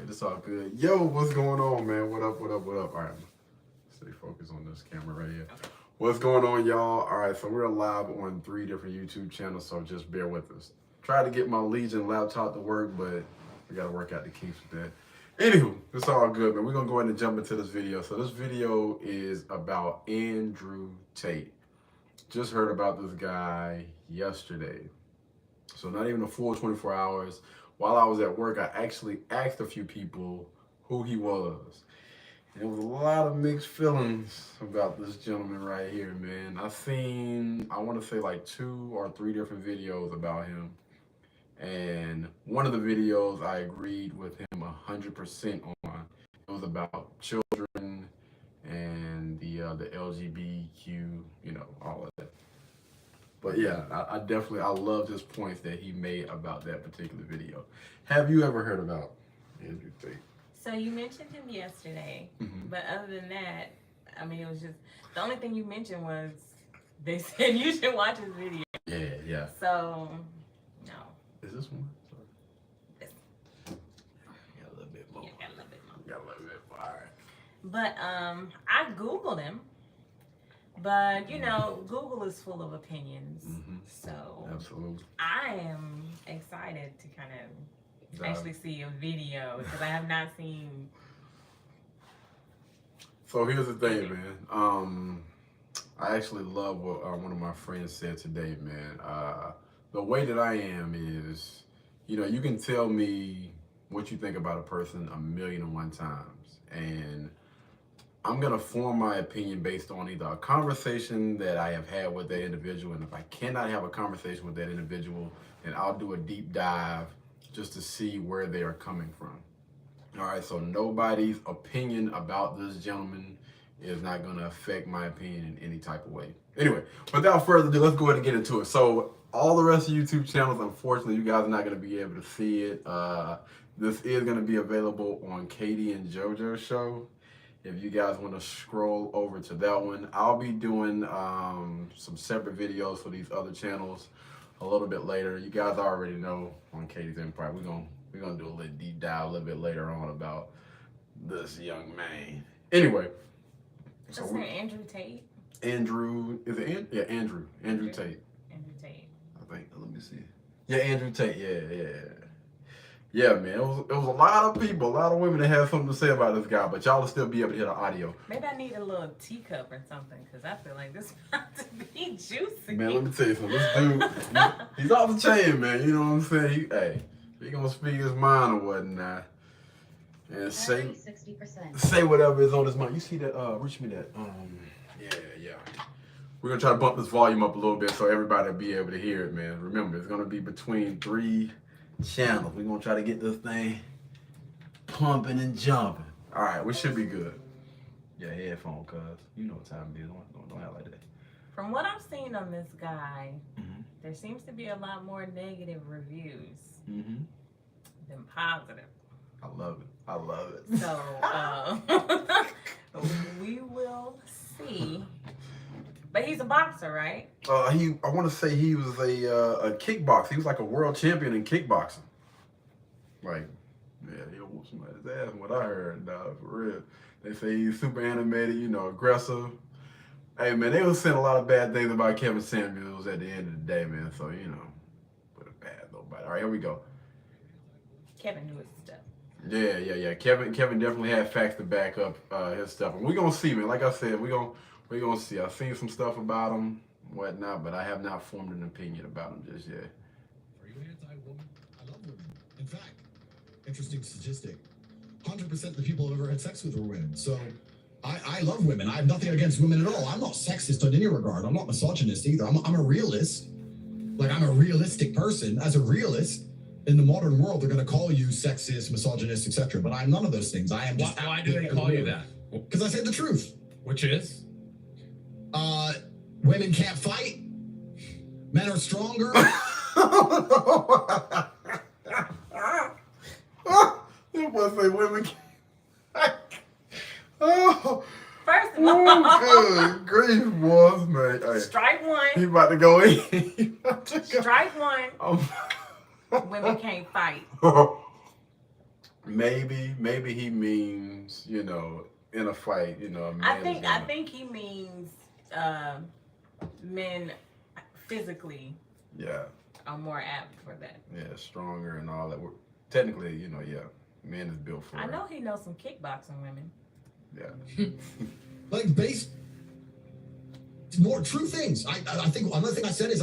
It's all good. Yo, what's going on, man? What up, what up, what up? All right, stay focused on this camera right here. What's going on, y'all? All right, so we're live on 3 different YouTube channels, so just bear with us. Try to get my Legion laptop to work, but we got to work out the kinks with that. Anywho, it's all good, man. We're going to go ahead and jump into this video. So this video is about Andrew Tate. Just heard about this guy yesterday. So not even a full 24 hours. While I was at work, I actually asked a few people who he was. And there was a lot of mixed feelings about this gentleman right here, man. I've seen, I want to say like 2 or 3 different videos about him. And one of the videos I agreed with him 100% on. It was about children and the LGBTQ, you know, all of that. But yeah, I definitely, I love his points that he made about that particular video. Have you ever heard about Andrew Tate? So you mentioned him yesterday, but other than that, I mean, it was just, the only thing you mentioned was they said you should watch his video. Yeah, yeah. So, no. Is this one? Sorry. This. Got a little bit more. Yeah, got a little bit more. Got a little bit more, all right. But I Googled him. But, you know, Google is full of opinions. So Absolutely. I am excited to kind of actually see a video because I have not seen. So here's the thing, man. I actually love what one of my friends said today, man. The way that I am is, you know, you can tell me what you think about a person 1,000,001 times. And I'm going to form my opinion based on either a conversation that I have had with that individual, and if I cannot have a conversation with that individual, then I'll do a deep dive just to see where they are coming from. All right, so nobody's opinion about this gentleman is not going to affect my opinion in any type of way. Anyway, without further ado, let's go ahead and get into it. So all the rest of YouTube channels, unfortunately, you guys are not going to be able to see it. This is going to be available on Katie and JoJo's show. If you guys want to scroll over to that one, I'll be doing some separate videos for these other channels a little bit later. You guys already know on Katie's Empire, we're gonna do a little deep dive a little bit later on about this young man. Anyway, So Andrew Tate. Andrew, is it yeah, Andrew Tate. Andrew Tate. I think. Let me see. Yeah, Andrew Tate. Yeah. Yeah, man, it was a lot of people, a lot of women that had something to say about this guy, but y'all will still be able to hear the audio. Maybe I need a little teacup or something, because I feel like this is about to be juicy. Man, let me tell you something. This dude, he's off the chain, man. You know what I'm saying? He gonna speak his mind or whatnot. And say 60%. Say whatever is on his mind. You see that, reach me that. Yeah. We're gonna try to bump this volume up a little bit so everybody will be able to hear it, man. Remember, it's gonna be between 3 channels. We're gonna try to get this thing pumping and jumping. All right, we should be good. Yeah, headphone, cuz you know what time it is. Don't act like that. From what I've seen on this guy, there seems to be a lot more negative reviews than positive. I love it. So we will see. But he's a boxer, right? I want to say he was a kickboxer. He was like a world champion in kickboxing. Like, yeah, he'll whoop somebody's ass. What I heard, dog, for real. They say he's super animated, you know, aggressive. Hey, man, they was saying a lot of bad things about Kevin Samuels at the end of the day, man. So, you know, put a bad nobody. All right, here we go. Kevin knew his stuff. Yeah. Kevin definitely had facts to back up his stuff. And we're going to see, man. Like I said, we're gonna see. I've seen some stuff about him, whatnot, but I have not formed an opinion about him just yet. Are you anti-woman? I love women. In fact, interesting statistic, 100% of the people I've ever had sex with were women. So I love women. I have nothing against women at all. I'm not sexist in any regard. I'm not misogynist either. I'm a realist. Like, I'm a realistic person. As a realist, in the modern world, they're going to call you sexist, misogynist, etc. But I'm none of those things. I am just... Why do they call you that? Because I said the truth. Which is? Women can't fight. Men are stronger. You must say women can't. Oh. First of all, good grief, boys, man. Hey, strike one. He about to go in. Strike one. Women can't fight. Maybe he means, in a fight, a man I think he means men physically yeah, are more apt for that. yeah, stronger and all that. Technically, yeah, man is built for I it. know he knows some kickboxing women. Yeah. Like base more true things. I think another thing I said is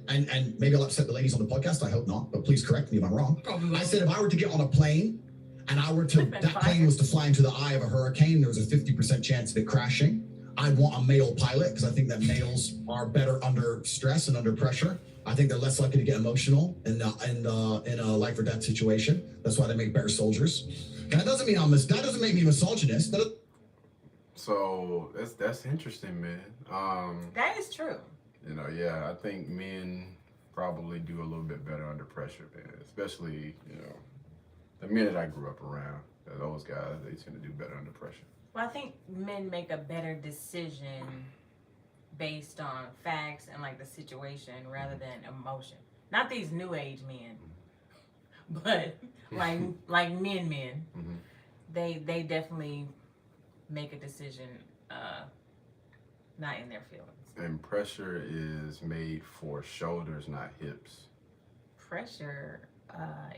and maybe I'll upset the ladies on the podcast. I hope not, but please correct me if I'm wrong. Probably. I said if I were to get on a plane and that plane was to fly into the eye of a hurricane, there was a 50% chance of it crashing. I'd want a male pilot because I think that males are better under stress and under pressure. I think they're less likely to get emotional in a life or death situation. That's why they make better soldiers. That doesn't make me misogynist. So that's interesting, man. That is true. Yeah, I think men probably do a little bit better under pressure, man. Especially, the men that I grew up around, those guys, they tend to do better under pressure. Well, I think men make a better decision based on facts and like the situation rather than emotion. Not these new age men, but like men. Mm-hmm. They definitely make a decision not in their feelings. And pressure is made for shoulders, not hips. Pressure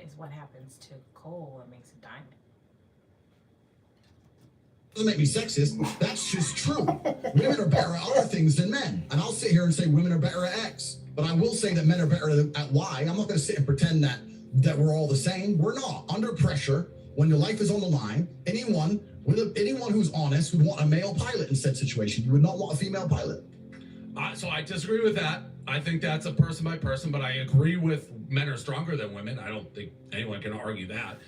is what happens to coal and makes a diamond. Doesn't make me sexist. That's just true. Women are better at other things than men. And I'll sit here and say women are better at X. But I will say that men are better at Y. I'm not going to sit and pretend that we're all the same. We're not. Under pressure, when your life is on the line, anyone who's honest would want a male pilot in said situation. You would not want a female pilot. So I disagree with that. I think that's a person by person, but I agree with men are stronger than women. I don't think anyone can argue that.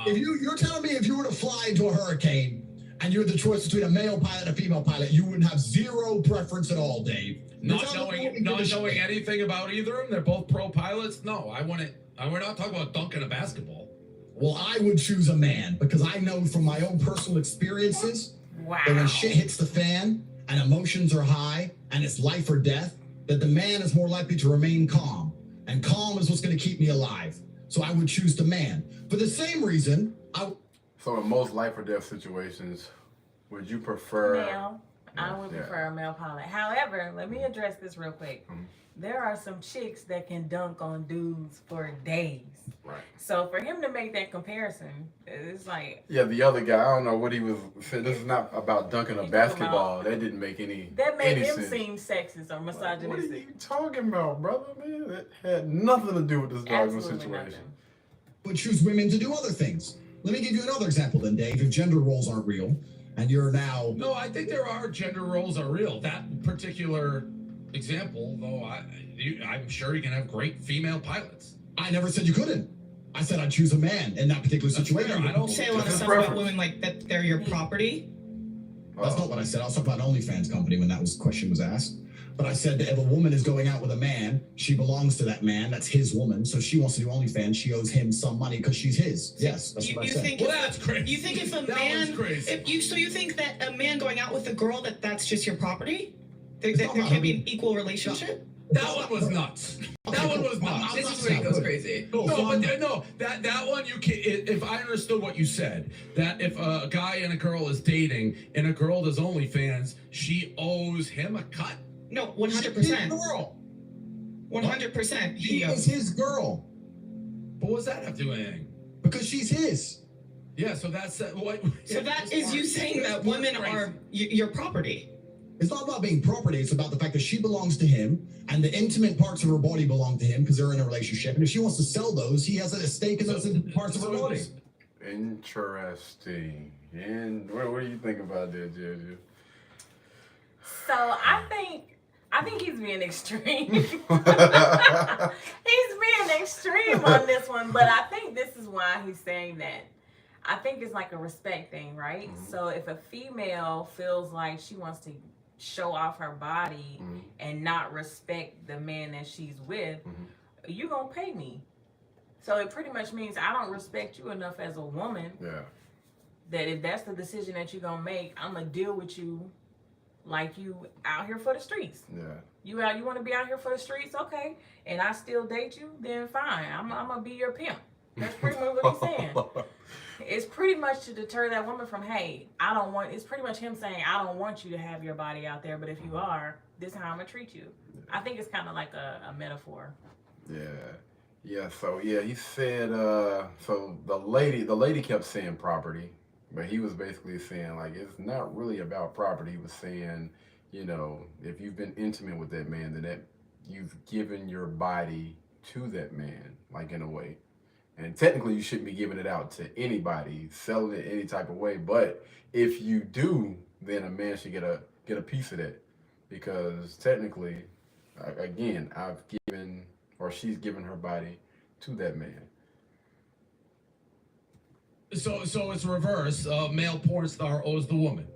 If you're telling me if you were to fly into a hurricane and you had the choice between a male pilot and a female pilot, you wouldn't have zero preference at all, Dave. Not knowing anything about either of them, they're both pro pilots. No, I wouldn't. We're not talking about dunking a basketball. Well, I would choose a man because I know from my own personal experiences that when shit hits the fan and emotions are high and it's life or death, that the man is more likely to remain calm. And calm is what's going to keep me alive. So I would choose the man. For the same reason, So in most life or death situations, would you prefer... Male. I would prefer a male pilot. However, let me address this real quick. Mm-hmm. There are some chicks that can dunk on dudes for days. Right. So for him to make that comparison, it's like... Yeah, the other guy, I don't know what he was saying. This is not about dunking a basketball. That didn't make any That made him sense. seem sexist or misogynistic. What are you talking about, brother, man? That had nothing to do with this doggone Absolutely situation. nothing. would choose women to do other things. Let me give you another example then, Dave. If gender roles aren't real and you're now... No, I think there are gender roles are real. That particular example, though, I'm sure you can have great female pilots. I never said you couldn't. I said I'd choose a man in that particular situation. Fair. I don't say a lot of stuff about women like that they're your property. That's not what I said. I was talking about an OnlyFans company when that question was asked. But I said that if a woman is going out with a man, she belongs to that man. That's his woman. So she wants to do OnlyFans. She owes him some money because she's his. Yes, that's what I said. Well, that's crazy. You think if a That man, one's crazy. so you think that a man going out with a girl that's just your property? There It's not can't about be an equal relationship? That one was nuts. That one was nuts. This is where it goes crazy. No, but that one you can. If I understood what you said, that if a guy and a girl is dating and a girl does OnlyFans, she owes him a cut. No, She's 100%. his girl. 100%. She is his girl But what does that have to do with anything? because she's his. Yeah, so that's what. So that is you saying that women are your property. It's not about being property. It's about the fact that she belongs to him and the intimate parts of her body belong to him because they're in a relationship. And if she wants to sell those, he has a stake in those parts of her body. Interesting. And what do you think about that, Juju? So I think he's being extreme. He's being extreme on this one, but I think this is why he's saying that. I think it's like a respect thing, right? Mm-hmm. So if a female feels like she wants to show off her body and not respect the man that she's with, you gonna pay me. So it pretty much means I don't respect you enough as a woman. Yeah. That if that's the decision that you're gonna make, I'm gonna deal with you like you out here for the streets. Yeah. You want to be out here for the streets, okay? And I still date you, then fine. I'm gonna be your pimp. That's pretty much what he's saying. It's pretty much to deter that woman from, hey, I don't want. It's pretty much him saying, I don't want you to have your body out there, but if you are, this is how I'm gonna treat you. I think it's kind of like a metaphor. Yeah. So yeah, he said. So the lady kept saying property, but he was basically saying like it's not really about property. He was saying, if you've been intimate with that man, then that you've given your body to that man, like in a way. And technically, you shouldn't be giving it out to anybody, selling it any type of way. But if you do, then a man should get a piece of that, because technically, again, I've given or she's given her body to that man. So it's reverse. Male porn star owes the woman.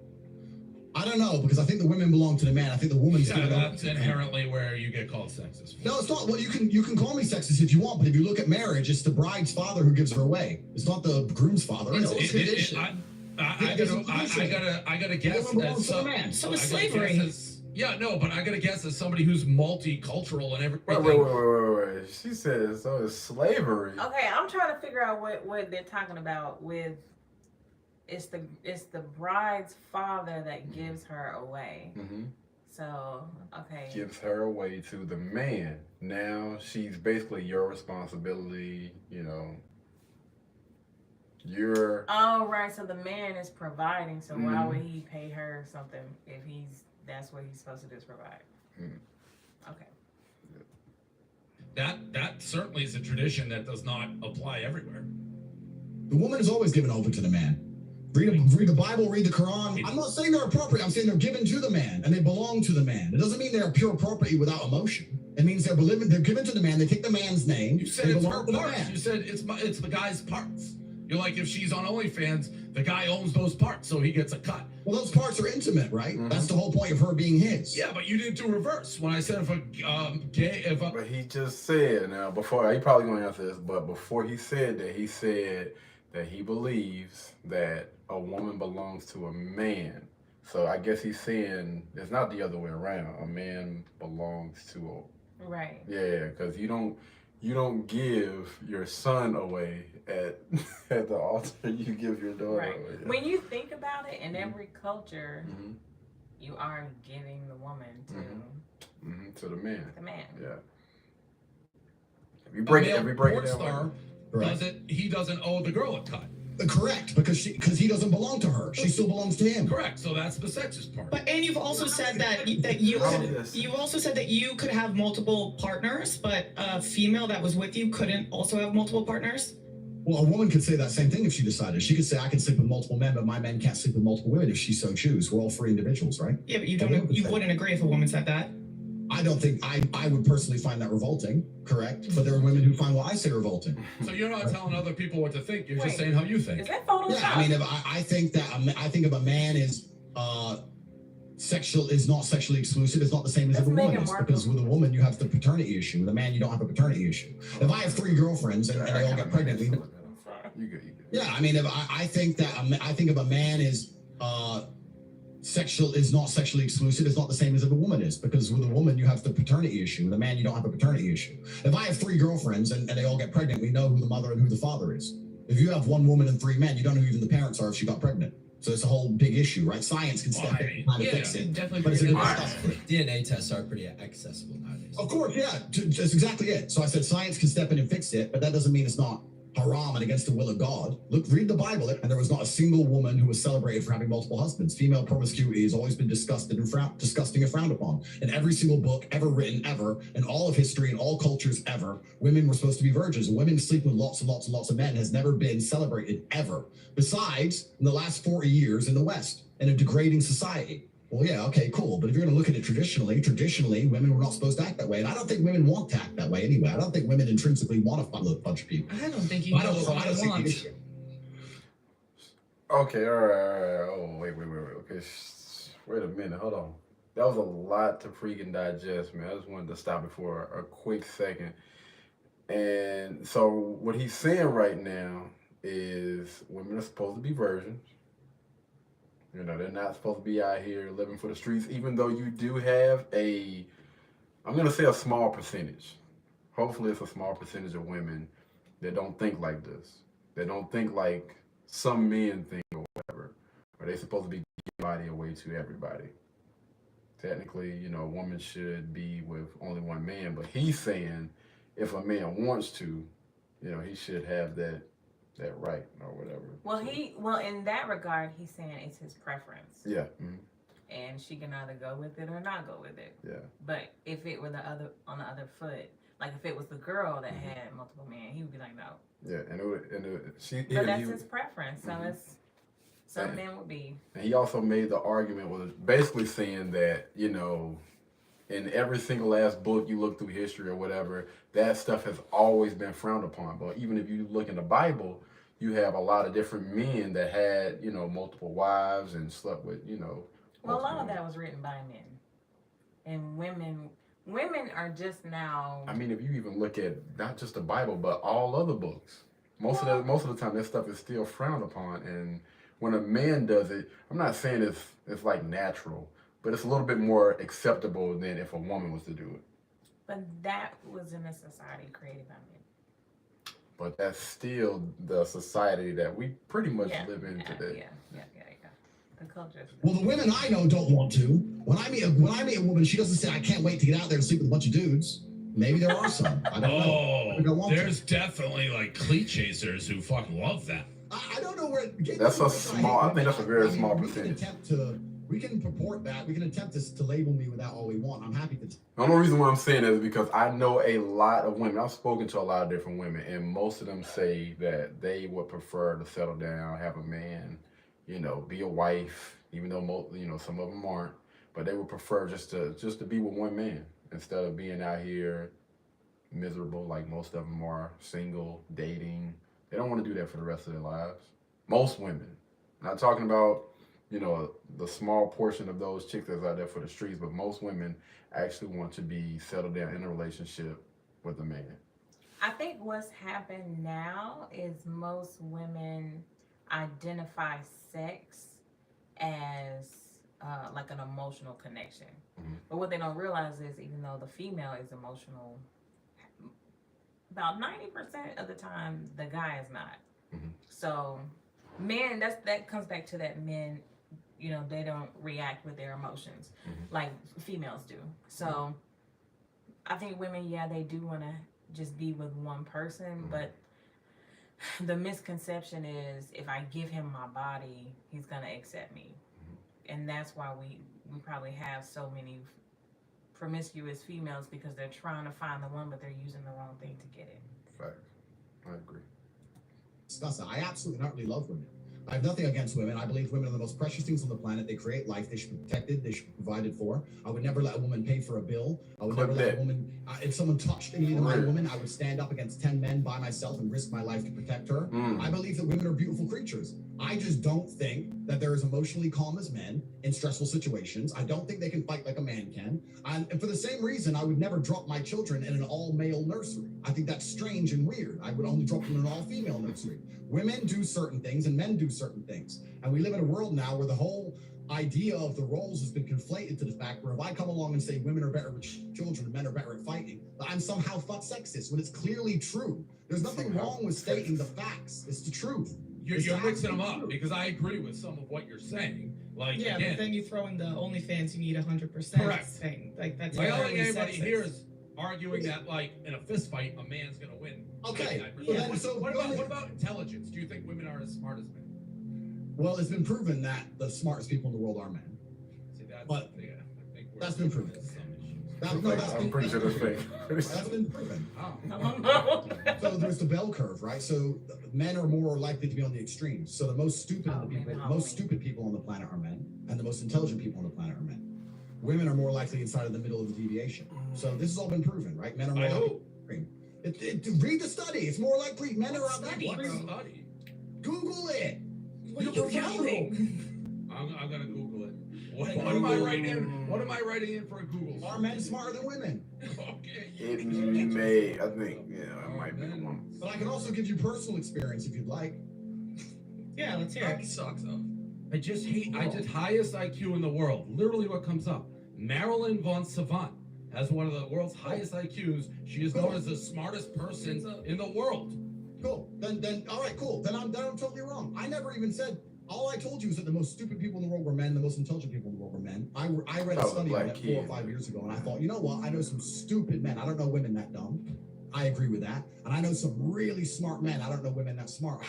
I don't know, because I think the women belong to the man. I think the woman's Yeah, that's inherently where you get called sexist. No, it's not. Well, you can call me sexist if you want, but if you look at marriage, it's the bride's father who gives her away. It's not the groom's father. I gotta guess. Man, so is slavery. But I gotta guess as somebody who's multicultural and everything. Wait. She says so it's slavery. Okay, I'm trying to figure out what they're talking about with. It's the bride's father that gives her away. Mm-hmm. So, okay. Gives her away to the man. Now she's basically your responsibility, You're... Oh, right. So the man is providing. So why would he pay her something if that's what he's supposed to do is provide? Okay. That certainly is a tradition that does not apply everywhere. The woman is always given over to the man. Read the Bible, read the Quran. I'm not saying they're appropriate. I'm saying they're given to the man and they belong to the man. It doesn't mean they're pure property without emotion. It means they're given to the man. They take the man's name. You said it's her parts. You said it's the guy's parts. You're like, if she's on OnlyFans, the guy owns those parts, so he gets a cut. Well, those parts are intimate, right? Mm-hmm. That's the whole point of her being his. Yeah, but you didn't do reverse. When I said But he just said, now, before, he probably going to answer this, but before he said that he believes that a woman belongs to a man. So I guess he's saying it's not the other way around. A man belongs to a... Right. Yeah, because you don't give your son away at the altar. You give your daughter away. Yeah. When you think about it, in every culture, you are giving the woman to the man. The man. Yeah. If you break it down, he doesn't owe the girl a cut. Correct, because he doesn't belong to her. She still belongs to him. Correct. So that's the sexist part. But and you've also said that you could have multiple partners, but a female that was with you couldn't also have multiple partners. Well, a woman could say that same thing if she decided. She could say, I can sleep with multiple men, but my men can't sleep with multiple women if she so chooses. We're all free individuals, right? Yeah, but you wouldn't agree if a woman said that. I don't think I would personally find that revolting, correct? But there are women who find what I say revolting. So you're not telling other people what to think. You're just saying how you think. Is that Photoshop? Yeah, I mean, if I think if a man is not sexually exclusive, it's not the same as if a woman is. Because with a woman, you have the paternity issue. With a man, you don't have a paternity issue. If I have 3 girlfriends and they all get pregnant, you good. Yeah, I mean, if I think if a man is not sexually exclusive, it's not the same as if a woman is, because with a woman you have the paternity issue. With a man you don't have a paternity issue. If I have 3 girlfriends and they all get pregnant, we know who the mother and who the father is. If you have 1 woman and 3 men, you don't know who even the parents are if she got pregnant. So it's a whole big issue, right? Science can step in and fix it. Definitely. DNA tests are pretty accessible nowadays. Of course, yeah, that's exactly it. So I said science can step in and fix it, but that doesn't mean it's not haram and against the will of God. Look, read the Bible, and there was not a single woman who was celebrated for having multiple husbands. Female promiscuity has always been disgusting and frowned upon. In every single book ever written, ever, in all of history, in all cultures ever, women were supposed to be virgins. Women sleeping with lots and lots and lots of men has never been celebrated, ever. Besides, in the last 40 years in the West, in a degrading society. Well, yeah, okay, cool. But if you're going to look at it traditionally, women were not supposed to act that way. And I don't think women want to act that way anyway. I don't think women intrinsically want to fuck a bunch of people. I don't think you know what I want. Okay, all right. Oh, wait. Okay, wait a minute. Hold on. That was a lot to freaking digest, man. I just wanted to stop it for a quick second. And so what he's saying right now is women are supposed to be virgins. You know, they're not supposed to be out here living for the streets, even though you do have I'm going to say a small percentage. Hopefully it's a small percentage of women that don't think like this. They don't think like some men think or whatever. Or they supposed to be giving body away to everybody. Technically, you know, a woman should be with only one man, but he's saying if a man wants to, you know, he should have that right or whatever. Well, in that regard, he's saying it's his preference. Yeah. And she can either go with it or not go with it. Yeah. But if it were on the other foot, like if it was the girl that had multiple men, he would be like, no. Yeah, But that's his preference. So it's some men would be. And he also made the argument was basically saying that, you know, in every single last book you look through history or whatever, that stuff has always been frowned upon. But even if you look in the Bible, you have a lot of different men that had, you know, multiple wives and slept with, you know. Well, a lot of that was written by men. And women are just now. I mean, if you even look at not just the Bible, but all other books, most of the time that stuff is still frowned upon. And when a man does it, I'm not saying it's like natural, but it's a little bit more acceptable than if a woman was to do it. But that was in a society created by men. But that's still the society that we pretty much live in today. Yeah. The culture. Well, the women I know don't want to. When I meet a woman, she doesn't say, "I can't wait to get out there and sleep with a bunch of dudes." Maybe there are some. I don't know. There's definitely like cleat chasers who fucking love that. I don't know where. That's a small. I think that's a very small percentage. We can purport that. We can attempt to label me with that all we want. I'm happy to. The only reason why I'm saying that is because I know a lot of women. I've spoken to a lot of different women, and most of them say that they would prefer to settle down, have a man, you know, be a wife, even though some of them aren't, but they would prefer just to be with one man instead of being out here miserable like most of them are, single, dating. They don't want to do that for the rest of their lives. Most women. Not talking about, you know, the small portion of those chicks that's out there for the streets, but most women actually want to be settled down in a relationship with a man. I think what's happened now is most women identify sex as like an emotional connection. But what they don't realize is even though the female is emotional, about 90% of the time the guy is not. So men, that comes back to that men, you know, they don't react with their emotions like females do. So I think women, they do want to just be with one person, but the misconception is if I give him my body, he's going to accept me. And that's why we probably have so many promiscuous females, because they're trying to find the one, but they're using the wrong thing to get it. Fact. I agree. I absolutely not really love women. I have nothing against women. I believe women are the most precious things on the planet. They create life. They should be protected. They should be provided for. I would never let a woman pay for a bill. I would never let a woman, if someone touched any of my woman, I would stand up against 10 men by myself and risk my life to protect her. I believe that women are beautiful creatures. I just don't think that they're as emotionally calm as men in stressful situations. I don't think they can fight like a man can. And for the same reason, I would never drop my children in an all-male nursery. I think that's strange and weird. I would only drop them in an all-female nursery. Women do certain things and men do certain things. And we live in a world now where the whole idea of the roles has been conflated to the fact where if I come along and say women are better with children and men are better at fighting, I'm somehow sexist when it's clearly true. There's nothing wrong with stating the facts. It's the truth. You're mixing them up because I agree with some of what you're saying. Like, yeah, again, but then you throw in the OnlyFans, you need 100%. Correct. Thing. Like that's. I don't think anybody here is arguing that, like, in a fist fight, a man's gonna win. Okay. Yeah. What about intelligence? Do you think women are as smart as men? Well, it's been proven that the smartest people in the world are men. See, But I think that's been proven. I'm pretty sure that's fake. That's been proven. Oh. So there's the bell curve, right? So men are more likely to be on the extremes. So the most stupid people on the planet are men, and the most intelligent people on the planet are men. Women are more likely inside of the middle of the deviation. So this has all been proven, right? Men are more likely to read the study. It's more likely men are out there. Study? Google it. What are you yelling? I'm gonna Google it. What am I writing in? What am I writing in for a Google? Are men smarter than women? Okay. It may, I think, it might be the one. But I can also give you personal experience if you'd like. Yeah, let's hear it. Sucks though. I just highest IQ in the world. Literally what comes up. Marilyn von Savant has one of the world's highest IQs. She is known as the smartest person in the world. Cool. Then all right, cool. Then I'm totally wrong. I never even said. All I told you is that the most stupid people in the world were men, the most intelligent people in the world were men. I read a study on that 4 or 5 years ago, and I thought, you know what? I know some stupid men. I don't know women that dumb. I agree with that. And I know some really smart men. I don't know women that smart.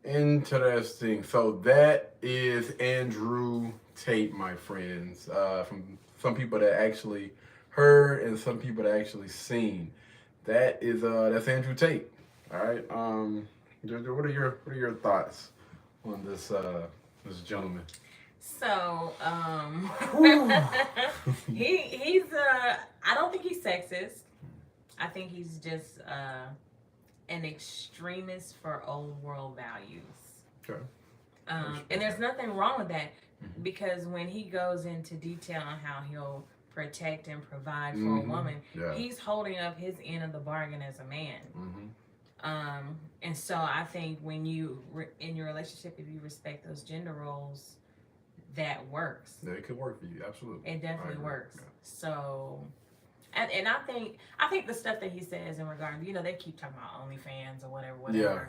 Interesting. So that is Andrew Tate, my friends. From some people that actually heard and some people that actually seen. That is that's Andrew Tate. All right. What are your thoughts on this gentleman? So, he's I don't think he's sexist. I think he's just an extremist for old world values. Okay. And there's nothing wrong with that, because when he goes into detail on how he'll protect and provide for a woman, he's holding up his end of the bargain as a man. And so I think when you in your relationship, if you respect those gender roles, that works. Yeah, it could work for you. Absolutely. It definitely works. Yeah. So, and I think the stuff that he says in regard, they keep talking about OnlyFans or whatever.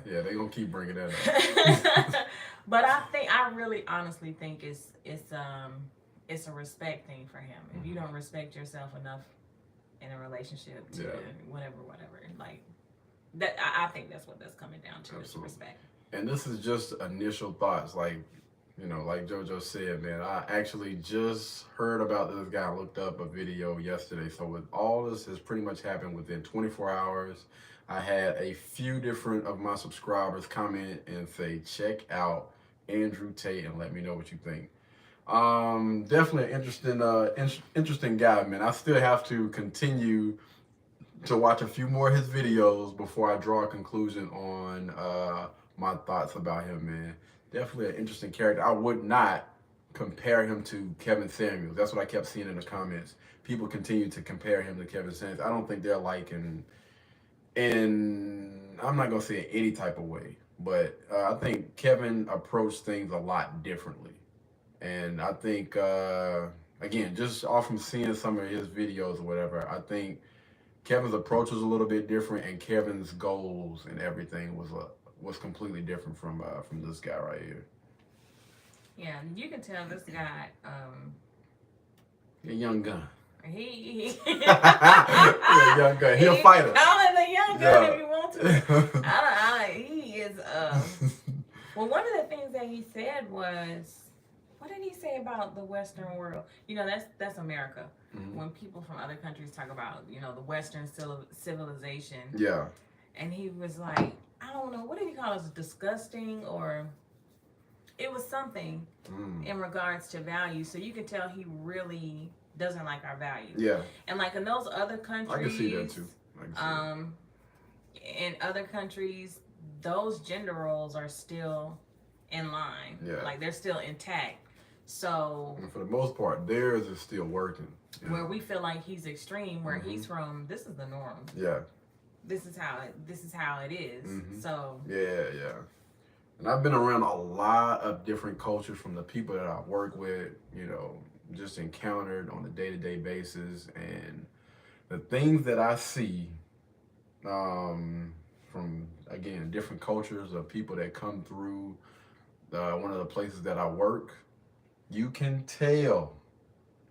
Yeah, they're gonna keep bringing that up. But I really honestly think it's a respect thing for him. If you don't respect yourself enough in a relationship to whatever, like that, I think that's what that's coming down to. Is respect. And this is just initial thoughts, like JoJo said, man. I actually just heard about this guy. I looked up a video yesterday. So with all this has pretty much happened within 24 hours. I had a few different of my subscribers comment and say, check out Andrew Tate and let me know what you think. Definitely an interesting guy, man. I still have to continue to watch a few more of his videos before I draw a conclusion on my thoughts about him, man. Definitely an interesting character. I would not compare him to Kevin Samuels. That's what I kept seeing in the comments. People continue to compare him to Kevin Samuels. I don't think they're like in I'm not gonna say in any type of way, but I think Kevin approached things a lot differently. And I think, again, just off from seeing some of his videos or whatever, I think Kevin's approach was a little bit different, and Kevin's goals and everything was completely different from this guy right here. Yeah, you can tell this guy. A young gun. He a young gun. He'll fight him. Call him a young gun if you want to. He is. Well, one of the things that he said was, what did he say about the Western world? That's America. When people from other countries talk about, the Western civilization. Yeah. And he was like, I don't know, what did he call us? Disgusting, or it was something in regards to values. So you can tell he really doesn't like our values. Yeah. And like in those other countries, I can see that too. In other countries, those gender roles are still in line. Yeah. Like they're still intact. So and for the most part, theirs is still working. Where we feel like he's extreme, where he's from, this is the norm. Yeah. This is how it is. So yeah. And I've been around a lot of different cultures from the people that I work with, just encountered on a day-to-day basis, and the things that I see from, again, different cultures of people that come through one of the places that I work, you can tell.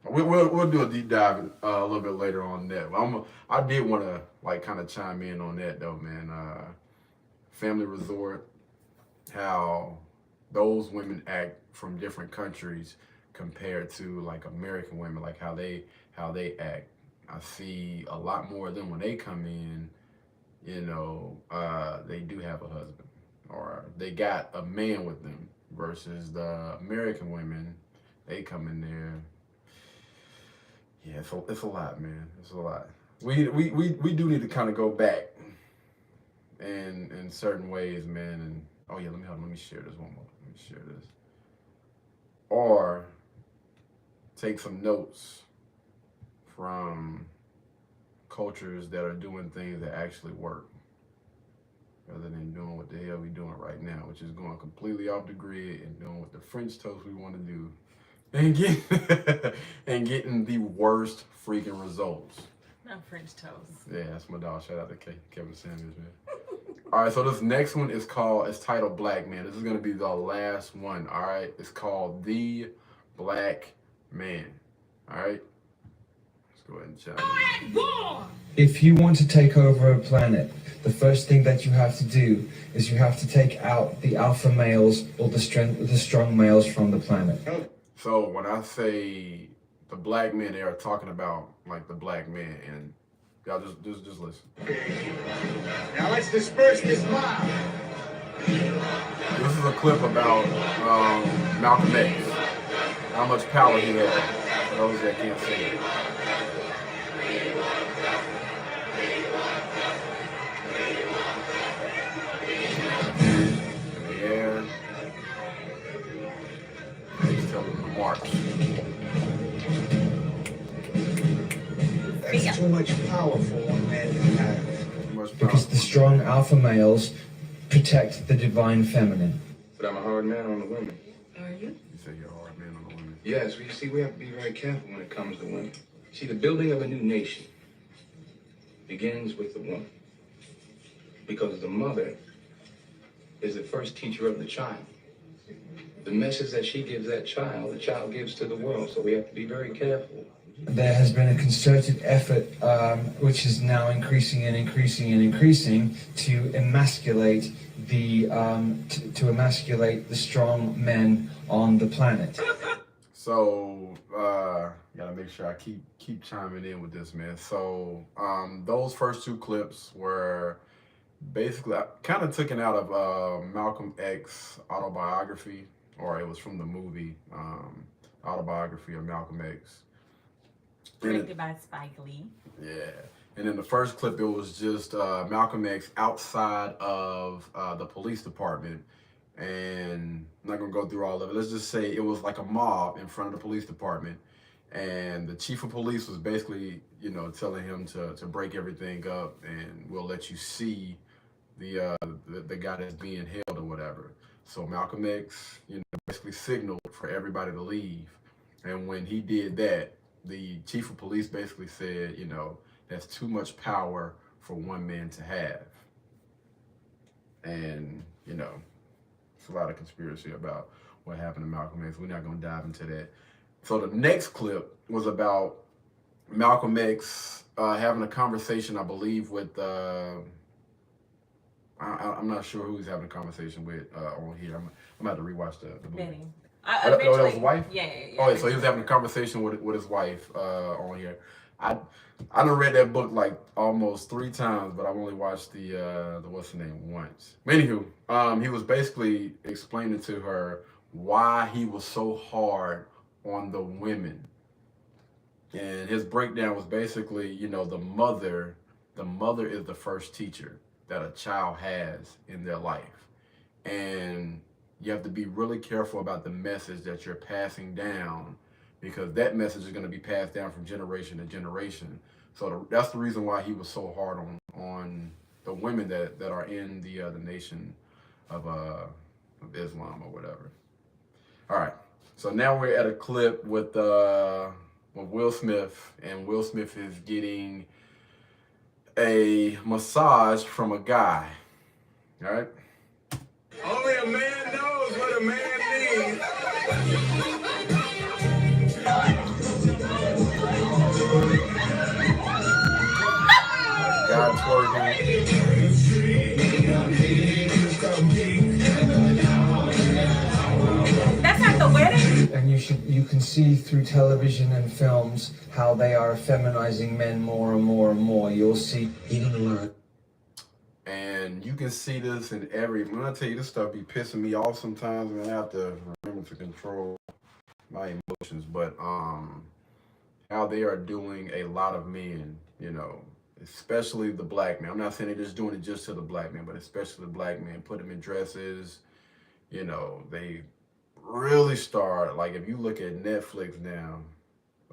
We'll do a deep dive a little bit later on that. I did want to kind of chime in on that though, man. Family resort, how those women act from different countries compared to like American women, like how they act. I see a lot more of them when they come in. They do have a husband or they got a man with them versus the American women. They come in there. Yeah, it's a lot, man. It's a lot. We do need to kind of go back in certain ways, man. And oh yeah, let me share this one more. Let me share this. Or take some notes from cultures that are doing things that actually work, rather than doing what the hell we doing right now, which is going completely off the grid and doing what the French toast we want to do. And getting the worst freaking results. Not French toast. Yeah, that's my dog. Shout out to Kevin Samuels, man. All right, so this next one is titled Black Man. This is gonna be the last one. All right, it's called The Black Man. All right, let's go ahead and chat. If you want to take over a planet, the first thing that you have to do is you have to take out the alpha males or the strong males from the planet. So when I say the black men, they are talking about like the black man, and y'all just listen. Now let's disperse this mob. This is a clip about Malcolm X, how much power he had. For those that can't see it. Yeah. He's telling them to march. That's too much power for one man to have. Because the strong alpha males protect the divine feminine. But I'm a hard man on the women. Are you? You say you're a hard man on the women. Yes, you see, we have to be very careful when it comes to women. See, the building of a new nation begins with the woman. Because the mother is the first teacher of the child. The message that she gives that child, the child gives to the world. So we have to be very careful. There has been a concerted effort, which is now increasing to emasculate the strong men on the planet. So gotta make sure I keep chiming in with this, man. So those first two clips were basically kind of taken out of Malcolm X autobiography, or it was from the movie autobiography of Malcolm X. Directed by Spike Lee. Yeah. And in the first clip, it was just Malcolm X outside of the police department. And I'm not going to go through all of it. Let's just say it was like a mob in front of the police department. And the chief of police was basically, you know, telling him to break everything up, and we'll let you see the guy that's being held or whatever. So Malcolm X, you know, basically signaled for everybody to leave. And when he did that, the chief of police basically said, you know, that's too much power for one man to have. And, you know, it's a lot of conspiracy about what happened to Malcolm X. We're not going to dive into that. So the next clip was about Malcolm X having a conversation, I believe, with, I'm not sure who he's having a conversation with on here. I'm going to have to rewatch the movie. Benny. That was his wife? Yeah. Oh, yeah, so he was having a conversation with his wife on here. I done read that book like almost 3 times, but I've only watched the what's the name once. Anywho, he was basically explaining to her why he was so hard on the women. And his breakdown was basically, you know, the mother is the first teacher that a child has in their life. And you have to be really careful about the message that you're passing down, because that message is going to be passed down from generation to generation. So that's the reason why he was so hard on the women that are in the nation of Islam or whatever. All right, so now we're at a clip with Will Smith, and Will Smith is getting a massage from a guy. All right. Only a man knows what a man needs. God twerking. That's at the wedding? And you can see through television and films how they are feminizing men more and more and more. You'll see. You're gonna learn. And you can see this in when I tell you this stuff be pissing me off sometimes, and I have to remember to control my emotions. But how they are doing a lot of men, you know, especially the black man. I'm not saying they're just doing it just to the black man, but especially the black man, put them in dresses. You know, they really start, like, if you look at Netflix now,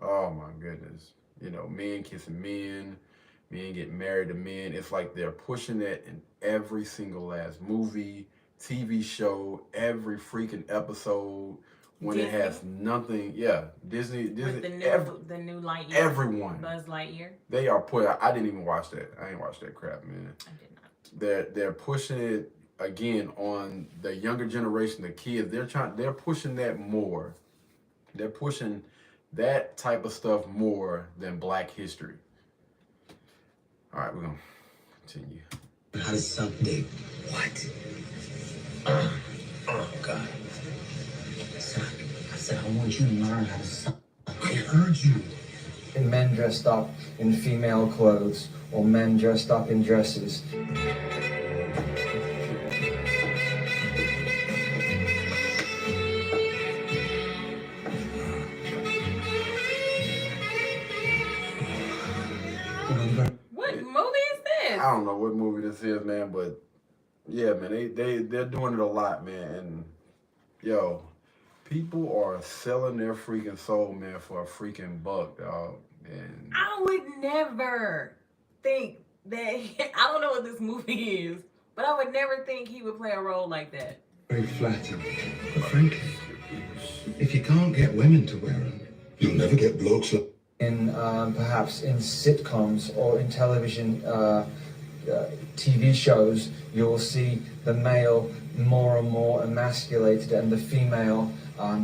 oh my goodness, you know, men kissing men get married to men. It's like they're pushing that in every single last movie, TV show, every freaking episode. when Disney? it has nothing. Yeah, Disney, With the new, the new Lightyear. everyone. Buzz Lightyear. They are put. I didn't even watch that. I ain't watched that crap, man. I did not. They're pushing it again on the younger generation, the kids. They're pushing that more. They're pushing that type of stuff more than Black history. All right, we're gonna continue. How to suck dick. What? Oh God. Suck. I said I want you to learn how to suck. I heard you. In men dressed up in female clothes or men dressed up in dresses. What movie is this? I don't know what movie this is, man, but yeah, man, they're doing it a lot, man. And yo, people are selling their freaking soul, man, for a freaking buck, dog. And I would never think that I don't know what this movie is, but I would never think he would play a role like that. Very flattering. But frankly, if you can't get women to wear them, you'll never get blokes like... In perhaps in sitcoms or in television TV shows, you'll see the male more and more emasculated and the female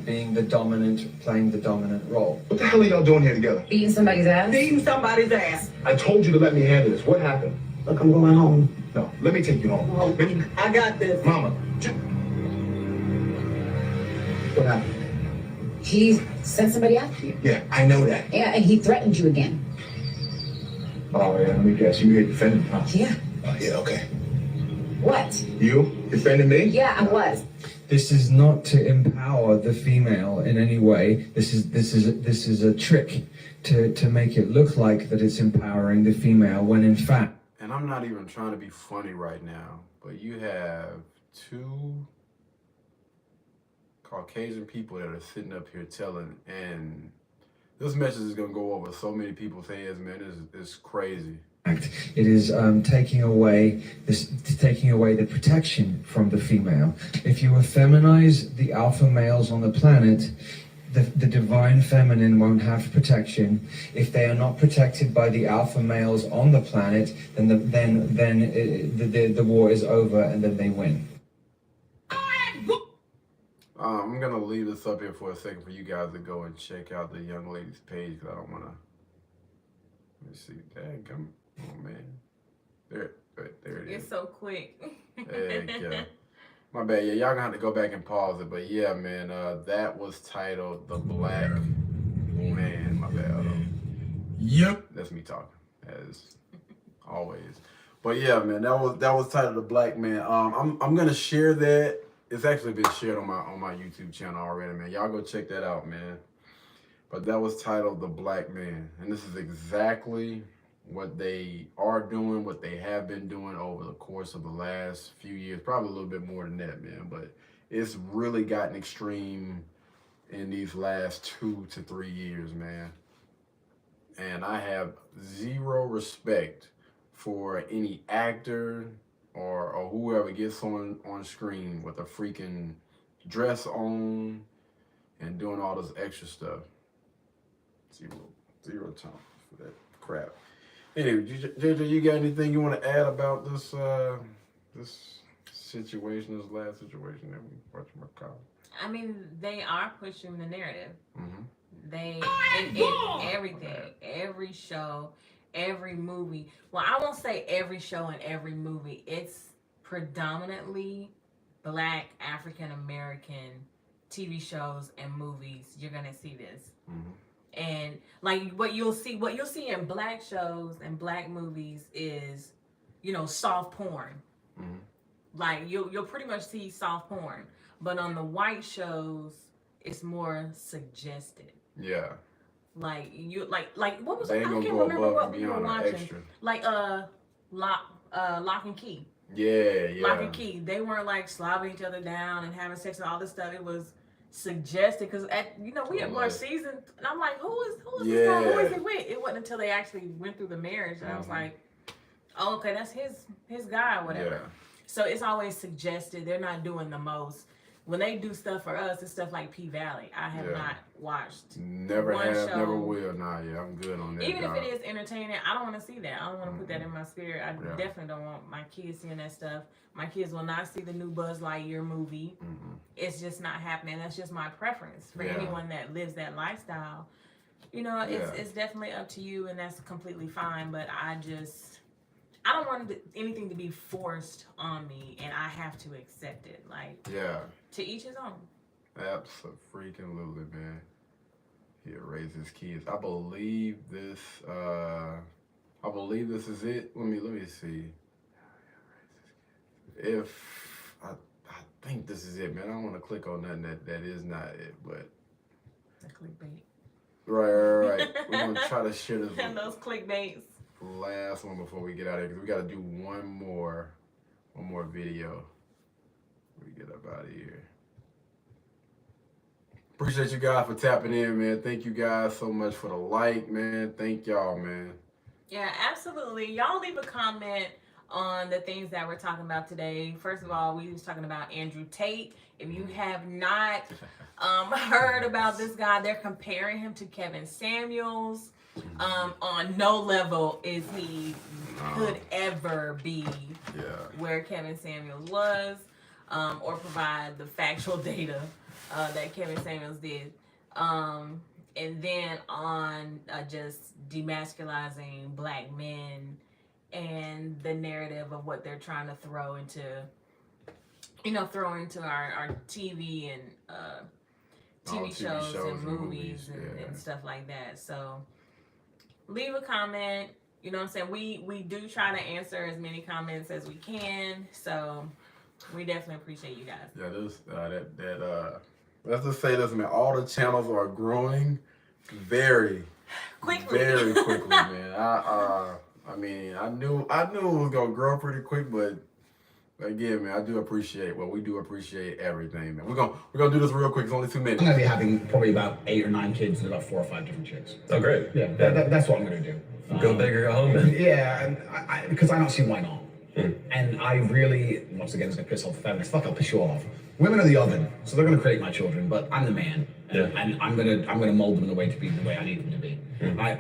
being the dominant, playing the dominant role. What the hell are y'all doing here together? Beating somebody's ass? Beating somebody's ass. I told you to let me handle this. What happened? Look, I'm going home. No, let me take you home. Oh, I got this. Mama. What happened? He sent somebody after you. Yeah, I know that. Yeah, and he threatened you again. Oh, yeah, let me guess. You here defending, huh? Yeah. Oh, yeah, okay. What? You defending me? Yeah, I was. This is not to empower the female in any way. This is a trick to make it look like that it's empowering the female when in fact. And I'm not even trying to be funny right now, but you have two Caucasian people that are sitting up here telling, and this message is gonna go over so many people's heads, man. It's crazy. It is taking away the protection from the female. If you feminize the alpha males on the planet, the divine feminine won't have protection. If they are not protected by the alpha males on the planet, then the war is over and then they win. I'm gonna leave this up here for a second for you guys to go and check out the young lady's page, because I don't wanna. Let me see. Dang, come on, man. There it is. It's so quick. Heck yeah. My bad. Yeah, y'all gonna have to go back and pause it. But yeah, man, that was titled "The Black Man." My bad. Yep. That's me talking, as always. But yeah, man, that was titled "The Black Man." I'm gonna share that. It's actually been shared on my YouTube channel already, man. Y'all go check that out, man. But that was titled "The Black Man," and this is exactly what they are doing, what they have been doing over the course of the last few years, probably a little bit more than that, man. But it's really gotten extreme in these last 2 to 3 years, man. And I have zero respect for any actor or whoever gets on screen with a freaking dress on and doing all this extra stuff. Zero time for that crap. Anyway, JJ, you got anything you want to add about this this situation, this last situation that we watched my call? I mean, they are pushing the narrative. Mm-hmm. They in everything, every show, every movie. Well, I won't say every show and every movie. It's predominantly Black African American TV shows and movies. You're gonna see this. Mm-hmm. And like what you'll see in Black shows and Black movies is, soft porn. Mm-hmm. Like you'll pretty much see soft porn, but on the white shows, it's more suggested. Yeah. Like what was they it? ain't I gonna can't go remember above what and we were beyond watching. extra. Like Lock and Key. Yeah. Lock and Key. They weren't like slobbing each other down and having sex and all this stuff. It was suggested because we had more seasons, and I'm like, who is this guy? Who is he with? It wasn't until they actually went through the marriage and I was like, oh, okay, that's his guy or whatever. Yeah. So it's always suggested. They're not doing the most. when they do stuff for us, it's stuff like P-Valley. I have not watched. Never one have, show. never will. Nah, yeah, I'm good on that. Even if it is entertaining, I don't want to see that. I don't want to put that in my spirit. I Yeah. definitely don't want my kids seeing that stuff. My kids will not see the new Buzz Lightyear movie. It's just not happening. That's just my preference. For anyone that lives that lifestyle, you know, it's definitely up to you, and that's completely fine. But I don't want anything to be forced on me, and I have to accept it. Like, to each his own. Absolutely, man. He'll raise his kids. I believe this is it. Let me see. If I think this is it, man. I don't want to click on nothing that is not it, but the clickbait. Right. We're gonna try to share this And those clickbaits. last one before we get out of here, because we got to do one more video. We get up out of here. Appreciate you guys for tapping in, man. Thank you guys so much for the like, man. Thank y'all, man. Yeah, absolutely. Y'all leave a comment on the things that we're talking about today. First of all, we was talking about Andrew Tate. If you have not heard about this guy, they're comparing him to Kevin Samuels. On no level is he could ever be where Kevin Samuels was, or provide the factual data that Kevin Samuels did. And then on just demasculizing black men and the narrative of what they're trying to throw into our TV and TV shows and movies and stuff like that. So leave a comment. You know what I'm saying? We do try to answer as many comments as we can. So we definitely appreciate you guys. Yeah, let's just say this, man. All the channels are growing very quickly, man. I mean, I knew it was gonna grow pretty quick, but again, man, we do appreciate everything, man. We're gonna do this real quick. It's only 2 minutes. I'm gonna be having probably about 8 or 9 kids and about 4 or 5 different chicks. Oh, great. Yeah, that's what I'm gonna do. Go big or go home, man. Yeah, and because I don't see why not. And I really, once again, it's gonna piss off the feminists. Fuck, I'll piss you off. Women are the oven, so they're gonna create my children, but I'm the man. And I'm gonna mold them in the way to be the way I need them to be.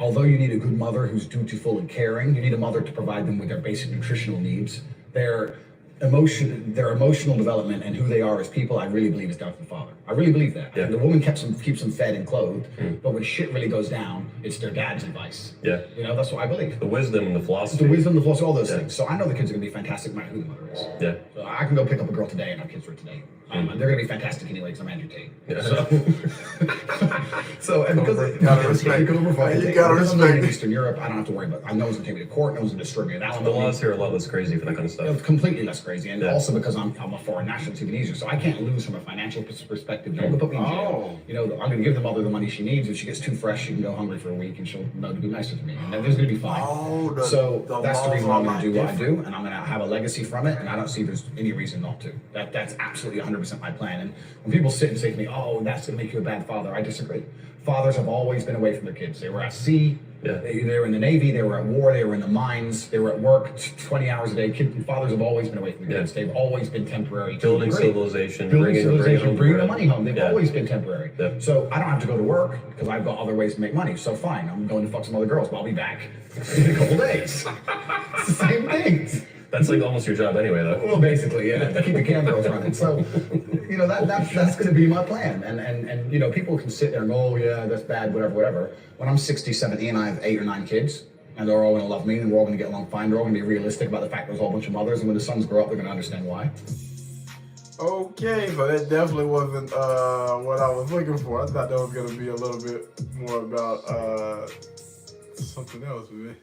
Although you need a good mother who's dutiful and caring, you need a mother to provide them with their basic nutritional needs. Their emotional development and who they are as people, I really believe is down to the father. I really believe that. The woman keeps them fed and clothed, but when shit really goes down, it's their dad's advice. Yeah. You know, that's what I believe. The wisdom and the philosophy. All those things. So I know the kids are gonna be fantastic no matter who the mother is. Yeah. So I can go pick up a girl today and have kids for today. And they're gonna be fantastic anyway because I'm Andrew Tate. Yeah. So and because you gotta respect. I'm living in Eastern Europe, I don't have to worry about it. I know it's gonna take me to court, no one's gonna destroy me. The laws here are a lot less crazy for that kind of stuff. Completely less crazy. And also because I'm a foreign national Sudanese, so I can't lose from a financial perspective. Don't put me in jail. You know, I'm gonna give the mother the money she needs. If she gets too fresh, she can go hungry for a week and she'll know to be nicer to me. And everything's gonna be fine. That's the reason why I'm gonna do what I do, and I'm gonna have a legacy from it, and I don't see there's any reason not to. That's absolutely 100% my plan. And when people sit and say to me, oh, that's gonna make you a bad father, I disagree. Fathers have always been away from their kids. They were at sea, they were in the Navy, they were at war, they were in the mines, they were at work 20 hours a day. Fathers have always been away from their kids. They've always been temporary. Building civilization, bringing the money home. They've always been temporary. So I don't have to go to work because I've got other ways to make money. So fine, I'm going to fuck some other girls, but I'll be back in a couple days. It's the same thing. That's like almost your job anyway, though. Well, basically, yeah. To keep the cam girls running. So, you know, that's going to be my plan. And you know, people can sit there and go, oh, yeah, that's bad, whatever. When I'm 60, 70, and I have 8 or 9 kids, and they're all going to love me, and we're all going to get along fine. They're all going to be realistic about the fact there's a whole bunch of mothers, and when the sons grow up, they're going to understand why. Okay, so that definitely wasn't what I was looking for. I thought that was going to be a little bit more about something else, man.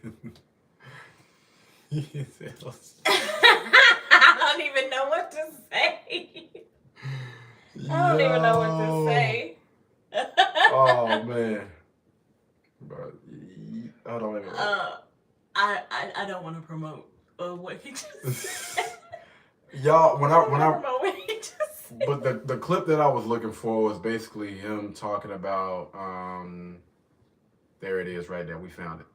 I don't even know what to say. I don't even know what to say. Oh man. But I don't even I don't want to promote what he just said. Y'all, but the clip that I was looking for was basically him talking about there it is right there. We found it.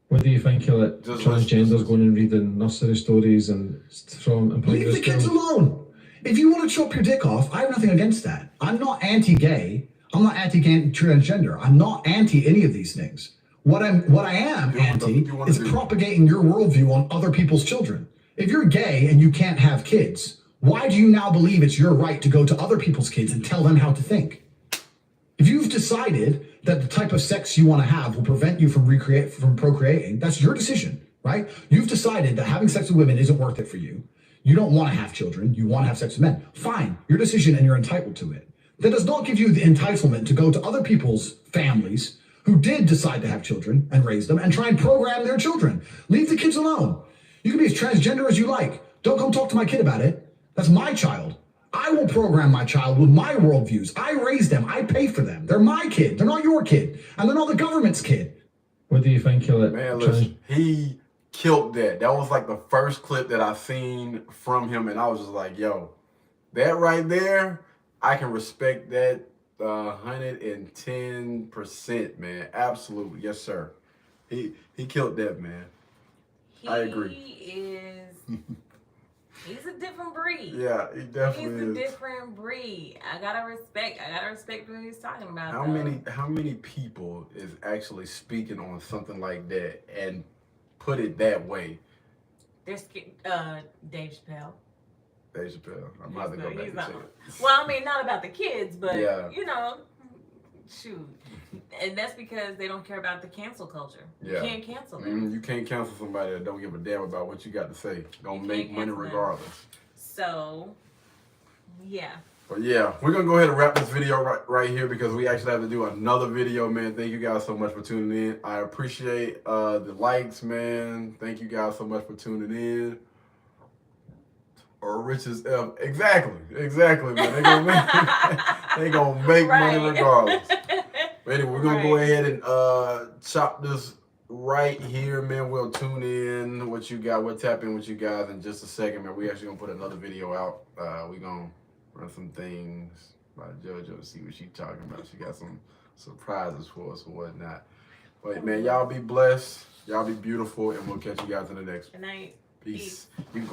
What do you think of it? Transgenders going and reading nursery stories and from and leave the kids alone. If you want to chop your dick off, I have nothing against that. I'm not anti-gay. I'm not anti-transgender. I'm not anti any of these things. What I am anti is propagating your worldview on other people's children. If you're gay and you can't have kids, why do you now believe it's your right to go to other people's kids and tell them how to think? If you've decided that the type of sex you want to have will prevent you from procreating, that's your decision, right? You've decided that having sex with women isn't worth it for you. You don't want to have children. You want to have sex with men. Fine, your decision, and you're entitled to it. That does not give you the entitlement to go to other people's families who did decide to have children and raise them and try and program their children. Leave the kids alone. You can be as transgender as you like. Don't come talk to my kid about it. That's my child. I will program my child with my worldviews. I raise them. I pay for them. They're my kid. They're not your kid. And they're not the government's kid. What do you think of it? Man, listen, he killed that. That was like the first clip that I seen from him, and I was just like, yo, that right there, I can respect that 110%, man. Absolutely. Yes, sir. He killed that, man. I agree. He's a different breed. Yeah, he definitely is. He's a different breed. I gotta respect what he's talking about. How many people is actually speaking on something like that and put it that way? There's Dave Chappelle. Dave Chappelle. I'm about to go back and check it. Well, I mean, not about the kids, but yeah. you know, shoot. And that's because they don't care about the cancel culture. Yeah. You can't cancel them. You can't cancel somebody that don't give a damn about what you got to say. Gonna make money regardless. So, yeah. But yeah, we're gonna go ahead and wrap this video right here because we actually have to do another video, man. Thank you guys so much for tuning in. I appreciate the likes, man. Thank you guys so much for tuning in. Or rich as F. Exactly, man. They gonna make money regardless. But anyway, we're gonna go ahead and chop this right here, man. We'll tune in what you got. We'll tap in with you guys in just a second, man. We actually gonna put another video out. We're gonna run some things by JoJo to see what she's talking about. She got some surprises for us or whatnot. But man, y'all be blessed. Y'all be beautiful, and we'll catch you guys in the next one. Good night. Peace. You can